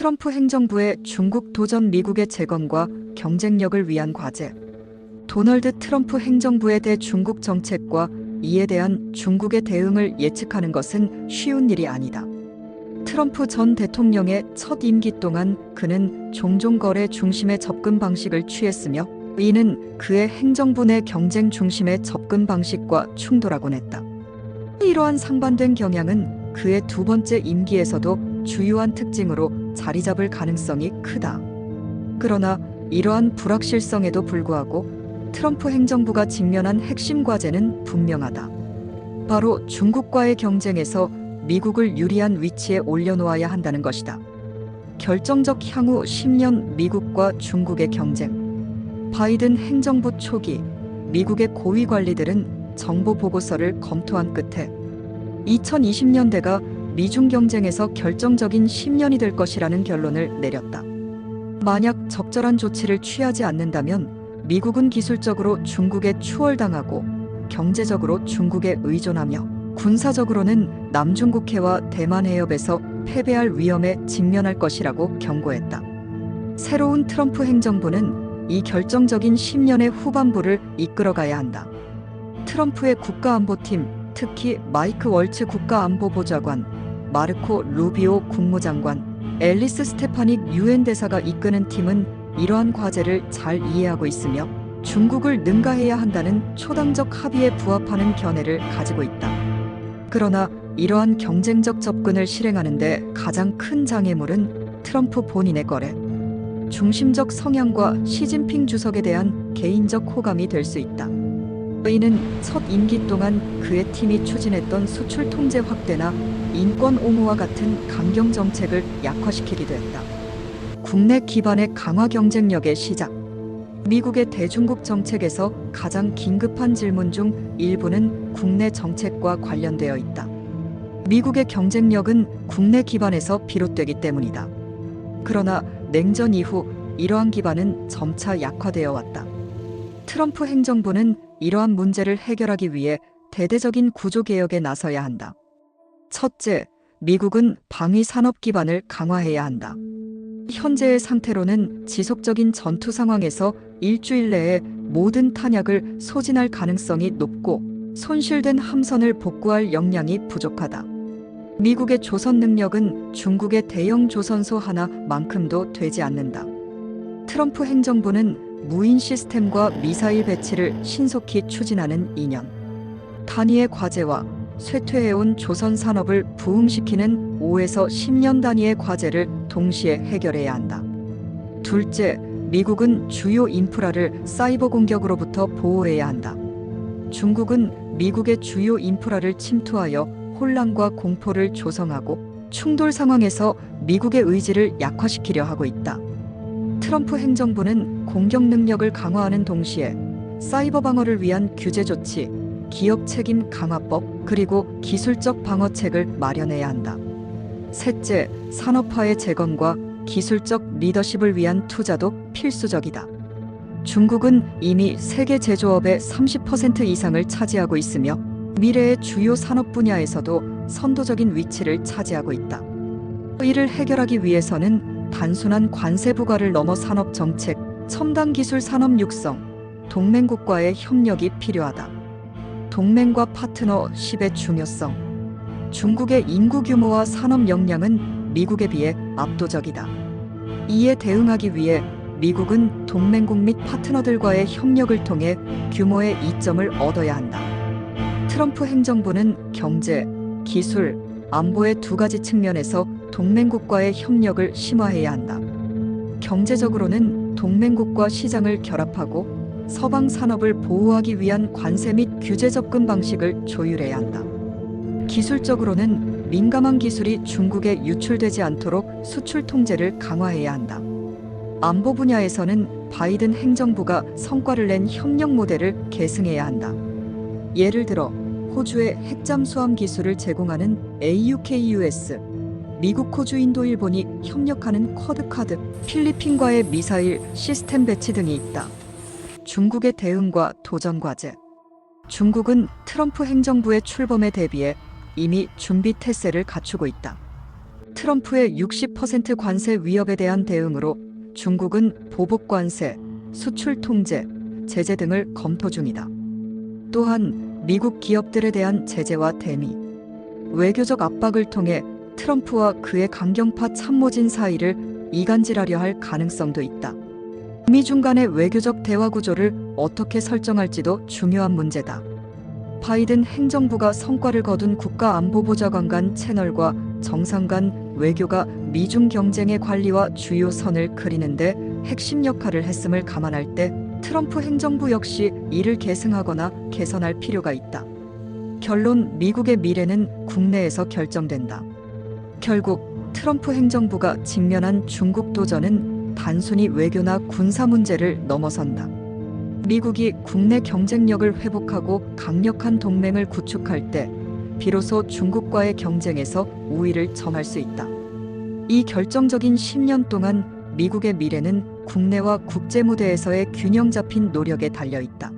트럼프 행정부의 중국 도전 미국의 재건과 경쟁력을 위한 과제. 도널드 트럼프 행정부의 대중국 정책과 이에 대한 중국의 대응을 예측하는 것은 쉬운 일이 아니다. 트럼프 전 대통령의 첫 임기 동안 그는 종종 거래 중심의 접근 방식을 취했으며 이는 그의 행정부 내 경쟁 중심의 접근 방식과 충돌하곤 했다. 이러한 상반된 경향은 그의 두 번째 임기에서도 주요한 특징으로 자리 잡을 가능성이 크다. 그러나 이러한 불확실성에도 불구하고 트럼프 행정부가 직면한 핵심 과제는 분명하다. 바로 중국과의 경쟁에서 미국을 유리한 위치에 올려놓아야 한다는 것이다. 결정적 향후 10년 미국과 중국의 경쟁. 바이든 행정부 초기 미국의 고위 관리들은 정보 보고서를 검토한 끝에 2020년대가 미중 경쟁에서 결정적인 10년이 될 것이라는 결론을 내렸다. 만약 적절한 조치를 취하지 않는다면 미국은 기술적으로 중국에 추월당하고 경제적으로 중국에 의존하며 군사적으로는 남중국해와 대만 해협에서 패배할 위험에 직면할 것이라고 경고했다. 새로운 트럼프 행정부는 이 결정적인 10년의 후반부를 이끌어가야 한다. 트럼프의 국가안보팀, 특히 마이크 월츠 국가안보보좌관, 마르코 루비오 국무장관, 앨리스 스테파닉 유엔 대사가 이끄는 팀은 이러한 과제를 잘 이해하고 있으며 중국을 능가해야 한다는 초당적 합의에 부합하는 견해를 가지고 있다. 그러나 이러한 경쟁적 접근을 실행하는 데 가장 큰 장애물은 트럼프 본인의 거래 중심적 성향과 시진핑 주석에 대한 개인적 호감이 될 수 있다. 이는 첫 임기 동안 그의 팀이 추진했던 수출 통제 확대나 인권 옹호와 같은 강경 정책을 약화시키기도 했다. 국내 기반의 강화 경쟁력의 시작. 미국의 대중국 정책에서 가장 긴급한 질문 중 일부는 국내 정책과 관련되어 있다. 미국의 경쟁력은 국내 기반에서 비롯되기 때문이다. 그러나 냉전 이후 이러한 기반은 점차 약화되어 왔다. 트럼프 행정부는 이러한 문제를 해결하기 위해 대대적인 구조개혁에 나서야 한다. 첫째, 미국은 방위 산업 기반을 강화해야 한다. 현재의 상태로는 지속적인 전투 상황에서 일주일 내에 모든 탄약을 소진할 가능성이 높고 손실된 함선을 복구할 역량이 부족하다. 미국의 조선 능력은 중국의 대형 조선소 하나만큼도 되지 않는다. 트럼프 행정부는 무인 시스템과 미사일 배치를 신속히 추진하는 2년. 단위의 과제와 쇠퇴해온 조선 산업을 부흥시키는 5에서 10년 단위의 과제를 동시에 해결해야 한다. 둘째, 미국은 주요 인프라를 사이버 공격으로부터 보호해야 한다. 중국은 미국의 주요 인프라를 침투하여 혼란과 공포를 조성하고 충돌 상황에서 미국의 의지를 약화시키려 하고 있다. 트럼프 행정부는 공격 능력을 강화하는 동시에 사이버 방어를 위한 규제 조치, 기업 책임 강화법, 그리고 기술적 방어책을 마련해야 한다. 셋째, 산업화의 재건과 기술적 리더십을 위한 투자도 필수적이다. 중국은 이미 세계 제조업의 30% 이상을 차지하고 있으며 미래의 주요 산업 분야에서도 선도적인 위치를 차지하고 있다. 이를 해결하기 위해서는 단순한 관세 부과를 넘어 산업 정책, 첨단 기술 산업 육성, 동맹국과의 협력이 필요하다. 동맹과 파트너십의 중요성. 중국의 인구 규모와 산업 역량은 미국에 비해 압도적이다. 이에 대응하기 위해 미국은 동맹국 및 파트너들과의 협력을 통해 규모의 이점을 얻어야 한다. 트럼프 행정부는 경제, 기술, 안보의 두 가지 측면에서 동맹국과의 협력을 심화해야 한다. 경제적으로는 동맹국과 시장을 결합하고 서방 산업을 보호하기 위한 관세 및 규제 접근 방식을 조율해야 한다. 기술적으로는 민감한 기술이 중국에 유출되지 않도록 수출 통제를 강화해야 한다. 안보 분야에서는 바이든 행정부가 성과를 낸 협력 모델을 계승해야 한다. 예를 들어 호주의 핵잠수함 기술을 제공하는 AUKUS, 미국, 호주, 인도, 일본이 협력하는 쿼드카드, 필리핀과의 미사일 시스템 배치 등이 있다. 중국의 대응과 도전 과제. 중국은 트럼프 행정부의 출범에 대비해 이미 준비 태세를 갖추고 있다. 트럼프의 60% 관세 위협에 대한 대응으로 중국은 보복 관세, 수출 통제, 제재 등을 검토 중이다. 또한 미국 기업들에 대한 제재와 대미, 외교적 압박을 통해 트럼프와 그의 강경파 참모진 사이를 이간질하려 할 가능성도 있다. 미중 간의 외교적 대화 구조를 어떻게 설정할지도 중요한 문제다. 바이든 행정부가 성과를 거둔 국가안보보좌관 간 채널과 정상 간 외교가 미중 경쟁의 관리와 주요 선을 그리는데 핵심 역할을 했음을 감안할 때 트럼프 행정부 역시 이를 계승하거나 개선할 필요가 있다. 결론: 미국의 미래는 국내에서 결정된다. 결국 트럼프 행정부가 직면한 중국 도전은 단순히 외교나 군사 문제를 넘어선다. 미국이 국내 경쟁력을 회복하고 강력한 동맹을 구축할 때 비로소 중국과의 경쟁에서 우위를 점할 수 있다. 이 결정적인 10년 동안 미국의 미래는 국내와 국제 무대에서의 균형 잡힌 노력에 달려 있다.